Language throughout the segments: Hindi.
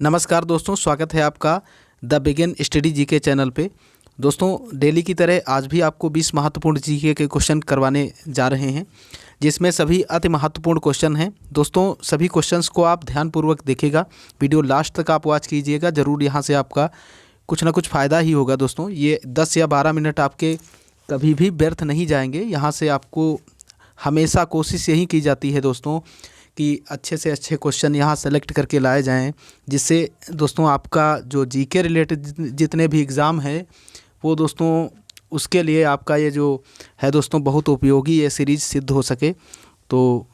नमस्कार दोस्तों, स्वागत है आपका the begin study GK channel पे। दोस्तों, डेली की तरह आज भी आपको 20 महत्वपूर्ण जीके के क्वेश्चन करवाने जा रहे हैं, जिसमें सभी अति महत्वपूर्ण क्वेश्चन हैं। दोस्तों, सभी क्वेश्चंस को आप ध्यानपूर्वक देखिएगा, वीडियो लास्ट तक आप वॉच कीजिएगा। ज़रूर यहाँ से आपका कुछ ना कुछ फ़ायदा ही होगा। दोस्तों, ये 10 या 12 मिनट आपके कभी भी व्यर्थ नहीं जाएंगे। यहाँ से आपको हमेशा कोशिश यही की जाती है दोस्तों कि अच्छे से अच्छे क्वेश्चन यहाँ सेलेक्ट करके लाए जाएं, जिससे दोस्तों आपका जो जीके रिलेटेड जितने भी एग्ज़ाम है वो दोस्तों उसके लिए आपका ये जो है दोस्तों बहुत उपयोगी ये सीरीज़ सिद्ध हो सके। तो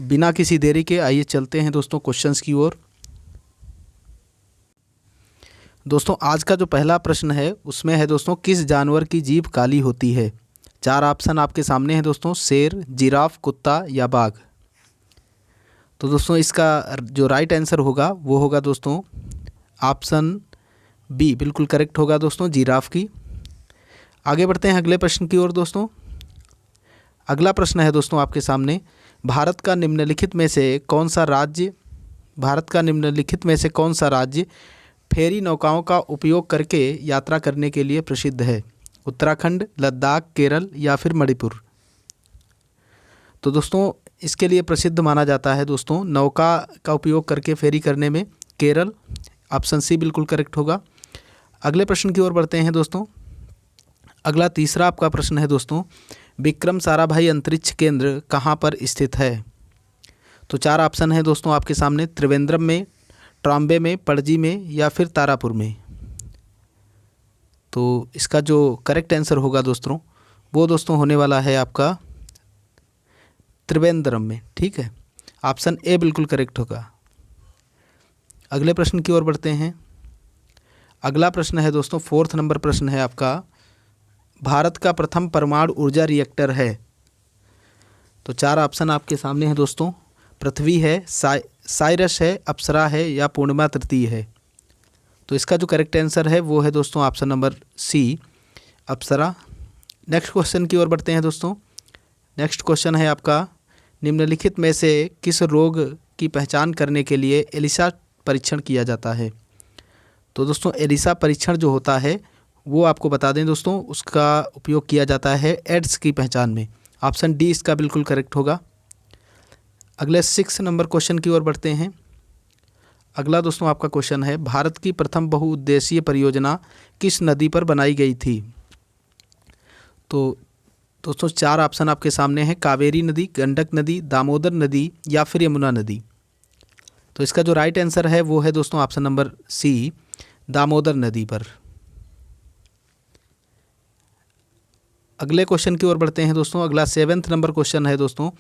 बिना किसी देरी के आइए चलते हैं दोस्तों क्वेश्चंस की ओर। दोस्तों, आज का जो पहला प्रश्न है उसमें है दोस्तों, किस जानवर की जीभ काली होती है? 4 ऑप्शन आपके सामने हैं दोस्तों, शेर, जिराफ, कुत्ता या बाघ। तो दोस्तों इसका जो राइट आंसर होगा वो होगा दोस्तों ऑप्शन बी, बिल्कुल करेक्ट होगा दोस्तों, जिराफ की। आगे बढ़ते हैं अगले प्रश्न की ओर। दोस्तों, अगला प्रश्न है दोस्तों आपके सामने, भारत का निम्नलिखित में से कौन सा राज्य फेरी नौकाओं का उपयोग करके यात्रा करने के लिए प्रसिद्ध है? उत्तराखंड, लद्दाख, केरल या फिर मणिपुर। तो दोस्तों इसके लिए प्रसिद्ध माना जाता है दोस्तों नौका का उपयोग करके फेरी करने में केरल, ऑप्शन सी बिल्कुल करेक्ट होगा। अगले प्रश्न की ओर बढ़ते हैं दोस्तों। अगला तीसरा आपका प्रश्न है दोस्तों, विक्रम साराभाई अंतरिक्ष केंद्र कहाँ पर स्थित है? तो 4 ऑप्शन है दोस्तों आपके सामने, त्रिवेंद्रम में, ट्रॉम्बे में, पणजी में या फिर तारापुर में। तो इसका जो करेक्ट आंसर होगा दोस्तों वो दोस्तों होने वाला है आपका त्रिवेंद्रम में। ठीक है, ऑप्शन ए बिल्कुल करेक्ट होगा। अगले प्रश्न की ओर बढ़ते हैं। अगला प्रश्न है दोस्तों, 4th नंबर प्रश्न है आपका, भारत का प्रथम परमाणु ऊर्जा रिएक्टर है? तो 4 ऑप्शन आपके सामने हैं दोस्तों, पृथ्वी है, साइरस है, अप्सरा है या पूर्णिमा तृतीय है। तो इसका जो करेक्ट आंसर है वो है दोस्तों ऑप्शन नंबर सी, अप्सरा। नेक्स्ट क्वेश्चन की ओर बढ़ते हैं दोस्तों। नेक्स्ट क्वेश्चन है आपका, निम्नलिखित में से किस रोग की पहचान करने के लिए एलिसा परीक्षण किया जाता है? तो दोस्तों एलिसा परीक्षण जो होता है वो आपको बता दें दोस्तों, उसका उपयोग किया जाता है एड्स की पहचान में। ऑप्शन डी इसका बिल्कुल करेक्ट होगा। अगले 6 नंबर क्वेश्चन की ओर बढ़ते हैं। अगला दोस्तों आपका क्वेश्चन है, भारत की प्रथम बहुउद्देशीय परियोजना किस नदी पर बनाई गई थी? तो दोस्तों 4 ऑप्शन आपके सामने हैं, कावेरी नदी, गंडक नदी, दामोदर नदी या फिर यमुना नदी। तो इसका जो राइट आंसर है वो है दोस्तों ऑप्शन नंबर सी, दामोदर नदी पर। अगले क्वेश्चन की ओर बढ़ते हैं दोस्तों। अगला 7th नंबर क्वेश्चन है दोस्तों,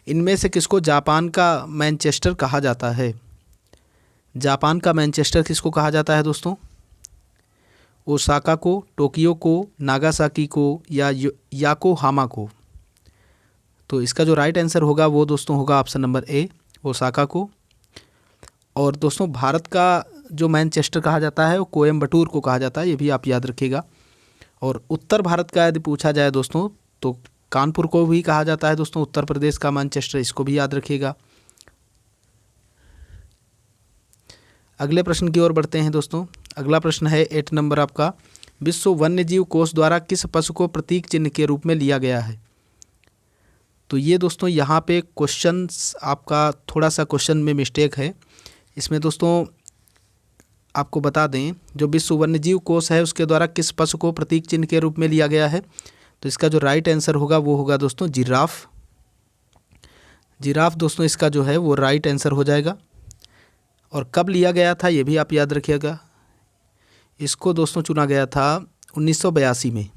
इनमें से किसको जापान का मैनचेस्टर कहा जाता है? जापान का मैनचेस्टर किसको कहा जाता है दोस्तों? ओसाका को, टोक्यो को, नागासाकी को या याकोहामा को। तो इसका जो राइट आंसर होगा वो दोस्तों होगा ऑप्शन नंबर ए, ओसाका को। और दोस्तों भारत का जो मैनचेस्टर कहा जाता है वो कोयम्बटूर को कहा जाता है, ये भी आप याद रखिएगा। और उत्तर भारत का यदि पूछा जाए दोस्तों तो कानपुर को भी कहा जाता है दोस्तों, उत्तर प्रदेश का मैनचेस्टर, इसको भी याद रखिएगा। अगले प्रश्न की ओर बढ़ते हैं दोस्तों। अगला प्रश्न है 8 नंबर आपका, विश्व वन्यजीव कोष द्वारा किस पशु को प्रतीक चिन्ह के रूप में लिया गया है? तो ये दोस्तों यहाँ पे क्वेश्चन आपका थोड़ा सा क्वेश्चन में मिस्टेक है। इसमें दोस्तों आपको बता दें, जो विश्व वन्यजीव कोष है उसके द्वारा किस पशु को प्रतीक चिन्ह के रूप में लिया गया है? तो इसका जो राइट आंसर होगा वो होगा दोस्तों जिराफ। जिराफ दोस्तों इसका जो है वो राइट आंसर हो जाएगा। और कब लिया गया था ये भी आप याद रखिएगा, इसको दोस्तों चुना गया था 1982 में।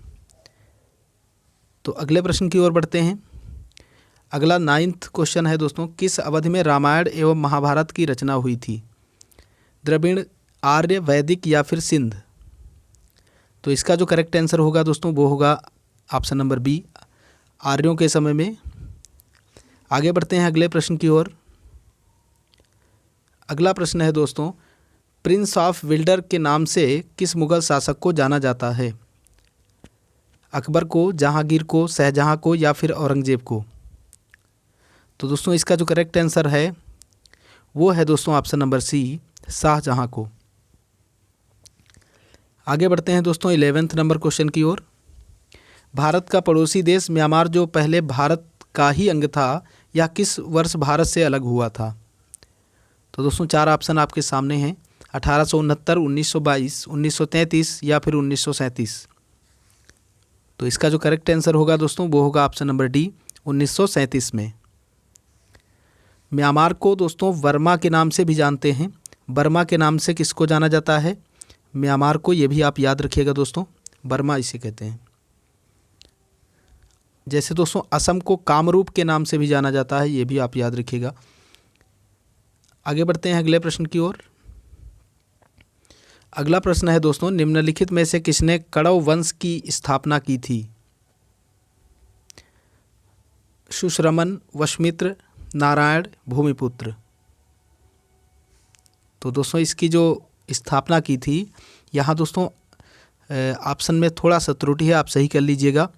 तो अगले प्रश्न की ओर बढ़ते हैं। अगला 9th क्वेश्चन है दोस्तों, किस अवधि में रामायण एवं महाभारत की रचना हुई थी? द्रविड़, आर्य, वैदिक या फिर सिंध। तो इसका जो करेक्ट आंसर होगा दोस्तों वो होगा ऑप्शन नंबर बी, आर्यों के समय में। आगे बढ़ते हैं अगले प्रश्न की ओर। अगला प्रश्न है दोस्तों, प्रिंस ऑफ विल्डर के नाम से किस मुगल शासक को जाना जाता है? अकबर को, जहांगीर को, शाहजहां को या फिर औरंगजेब को। तो दोस्तों इसका जो करेक्ट आंसर है वो है दोस्तों ऑप्शन नंबर सी, शाहजहां को। आगे बढ़ते हैं दोस्तों 11वें नंबर क्वेश्चन की ओर। भारत का पड़ोसी देश म्यांमार जो पहले भारत का ही अंग था, यह किस वर्ष भारत से अलग हुआ था? तो दोस्तों 4 ऑप्शन आपके सामने हैं, 1869, 1922, 1933 या फिर 1937। तो इसका जो करेक्ट आंसर होगा दोस्तों वो होगा ऑप्शन नंबर डी, 1937 में। म्यांमार को दोस्तों बर्मा के नाम से भी जानते हैं। बर्मा के नाम से किसको जाना जाता है? म्यांमार को, ये भी आप याद रखिएगा दोस्तों, बर्मा इसे कहते हैं। जैसे दोस्तों असम को कामरूप के नाम से भी जाना जाता है, ये भी आप याद रखिएगा। आगे बढ़ते हैं अगले प्रश्न की ओर। अगला प्रश्न है दोस्तों, निम्नलिखित में से किसने कड़व वंश की स्थापना की थी? सुश्रमन, वशमित्र, नारायण, भूमिपुत्र। तो दोस्तों इसकी जो स्थापना की थी, यहाँ दोस्तों ऑप्शन में थोड़ा सा त्रुटि है, आप सही कर लीजिएगा।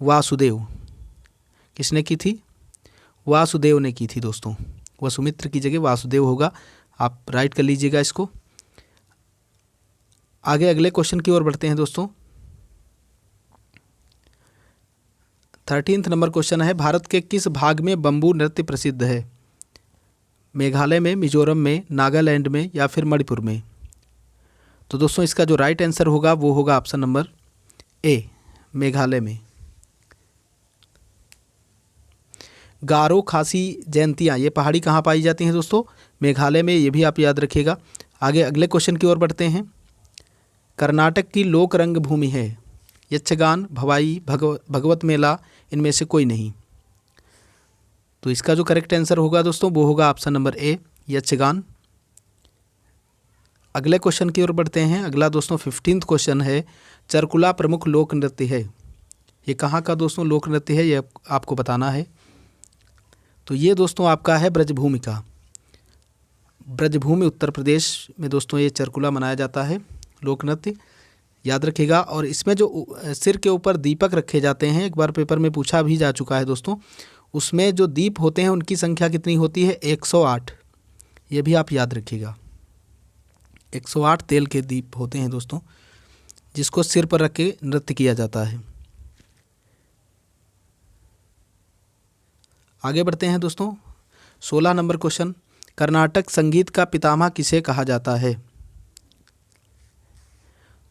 वासुदेव। किसने की थी? वासुदेव ने की थी दोस्तों। वसुमित्र की जगह वासुदेव होगा, आप राइट कर लीजिएगा इसको। आगे अगले क्वेश्चन की ओर बढ़ते हैं दोस्तों। 13वां नंबर क्वेश्चन है, भारत के किस भाग में बम्बू नृत्य प्रसिद्ध है? मेघालय में, मिजोरम में, नागालैंड में या फिर मणिपुर में? तो दोस्तों इसका जो राइट आंसर होगा वो होगा ऑप्शन नंबर ए, मेघालय में। गारो, खासी, जयंतियाँ ये पहाड़ी कहाँ पाई जाती हैं दोस्तों? मेघालय में, ये भी आप याद रखिएगा। आगे अगले क्वेश्चन की ओर बढ़ते हैं। कर्नाटक की लोक रंग भूमि है यक्षगान, भवाई, भगवत मेला, इनमें से कोई नहीं। तो इसका जो करेक्ट आंसर होगा दोस्तों वो होगा ऑप्शन नंबर ए, यक्षगान। अगले क्वेश्चन की ओर बढ़ते हैं। अगला दोस्तों 15वां क्वेश्चन है, चरकुला प्रमुख लोक नृत्य है, ये कहाँ का दोस्तों लोक नृत्य है, ये आपको बताना है। तो ये दोस्तों आपका है ब्रजभूमि का। ब्रजभूमि उत्तर प्रदेश में दोस्तों ये चरकुला मनाया जाता है, लोक नृत्य, याद रखिएगा। और इसमें जो सिर के ऊपर दीपक रखे जाते हैं, एक बार पेपर में पूछा भी जा चुका है दोस्तों, उसमें जो दीप होते हैं उनकी संख्या कितनी होती है? 108। ये भी आप याद रखिएगा, 108 तेल के दीप होते हैं दोस्तों, जिसको सिर पर रख के नृत्य किया जाता है। आगे बढ़ते हैं दोस्तों 16 नंबर क्वेश्चन, कर्नाटक संगीत का पितामह किसे कहा जाता है?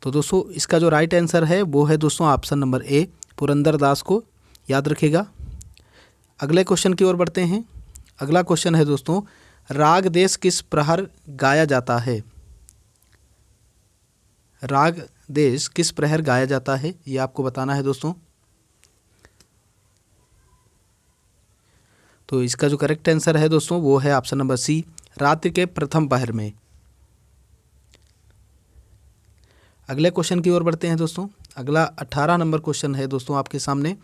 तो दोस्तों इसका जो राइट आंसर है वो है दोस्तों ऑप्शन नंबर ए, पुरंदर दास को, याद रखिएगा। अगले क्वेश्चन की ओर बढ़ते हैं। अगला क्वेश्चन है दोस्तों, राग देश किस प्रहर गाया जाता है? राग देश किस प्रहर गाया जाता है, ये आपको बताना है दोस्तों। तो इसका जो करेक्ट आंसर है दोस्तों वो है ऑप्शन नंबर सी, रात्रि के प्रथम पहर में। अगले क्वेश्चन की ओर बढ़ते हैं दोस्तों। अगला 18 नंबर क्वेश्चन है दोस्तों आपके सामने,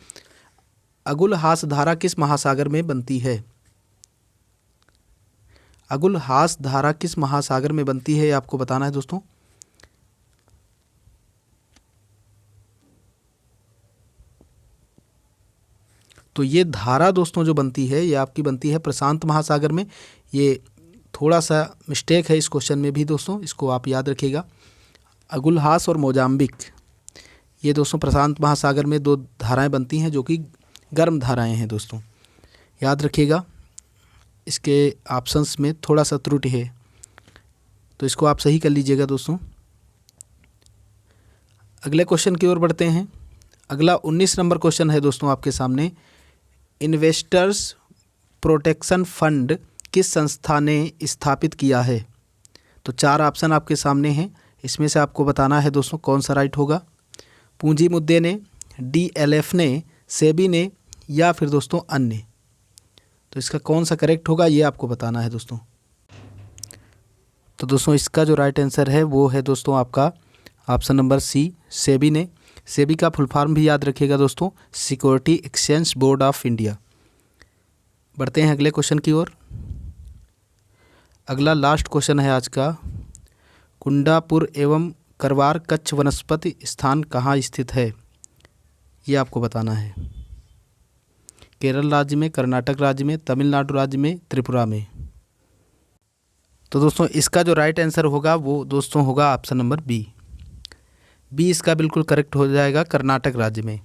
अगुलहास धारा किस महासागर में बनती है? अगुलहास धारा किस महासागर में बनती है, ये आपको बताना है दोस्तों। तो ये धारा दोस्तों जो बनती है ये आपकी बनती है प्रशांत महासागर में। ये थोड़ा सा मिस्टेक है इस क्वेश्चन में भी दोस्तों, इसको आप याद रखिएगा। अगुलहास और मोजाम्बिक ये दोस्तों प्रशांत महासागर में दो धाराएं बनती हैं जो कि गर्म धाराएं हैं दोस्तों, याद रखिएगा। इसके ऑप्शंस में थोड़ा सा त्रुटि है, तो इसको आप सही कर लीजिएगा दोस्तों। अगले क्वेश्चन की ओर बढ़ते हैं। अगला 19 नंबर क्वेश्चन है दोस्तों आपके सामने, इन्वेस्टर्स प्रोटेक्शन फंड किस संस्था ने स्थापित किया है? तो 4 ऑप्शन आपके सामने हैं, इसमें से आपको बताना है दोस्तों कौन सा राइट होगा। पूंजी मुद्दे ने, DLF ने, सेबी ने या फिर दोस्तों अन्य। तो इसका कौन सा करेक्ट होगा ये आपको बताना है दोस्तों। तो दोस्तों इसका जो राइट आंसर है वो है दोस्तों आपका ऑप्शन नंबर सी, सेबी ने। सेबी का फुल फॉर्म भी याद रखिएगा दोस्तों, security exchange board of India. बढ़ते हैं अगले क्वेश्चन की ओर। अगला लास्ट क्वेश्चन है आज का, कुंडापुर एवं करवार कच्छ वनस्पति स्थान कहाँ स्थित है, ये आपको बताना है। केरल राज्य में, कर्नाटक राज्य में, तमिलनाडु राज्य में, त्रिपुरा में। तो दोस्तों इसका जो राइट आंसर होगा वो दोस्तों होगा ऑप्शन नंबर बी। बी इसका बिल्कुल करेक्ट हो जाएगा, कर्नाटक राज्य में।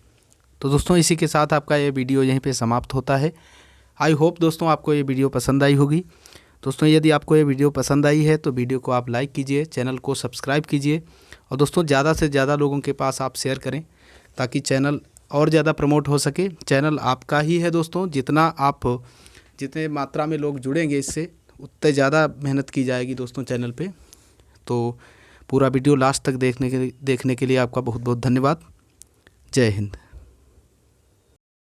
तो दोस्तों इसी के साथ आपका ये वीडियो यहीं पे समाप्त होता है। आई होप दोस्तों आपको ये वीडियो पसंद आई होगी। दोस्तों यदि आपको ये वीडियो पसंद आई है तो वीडियो को आप लाइक कीजिए, चैनल को सब्सक्राइब कीजिए और दोस्तों ज़्यादा से ज़्यादा लोगों के पास आप शेयर करें ताकि चैनल और ज़्यादा प्रमोट हो सके। चैनल आपका ही है दोस्तों, जितने मात्रा में लोग जुड़ेंगे इससे उतने ज़्यादा मेहनत की जाएगी दोस्तों चैनल पे। तो पूरा वीडियो लास्ट तक देखने के लिए आपका बहुत बहुत धन्यवाद। जय हिंद।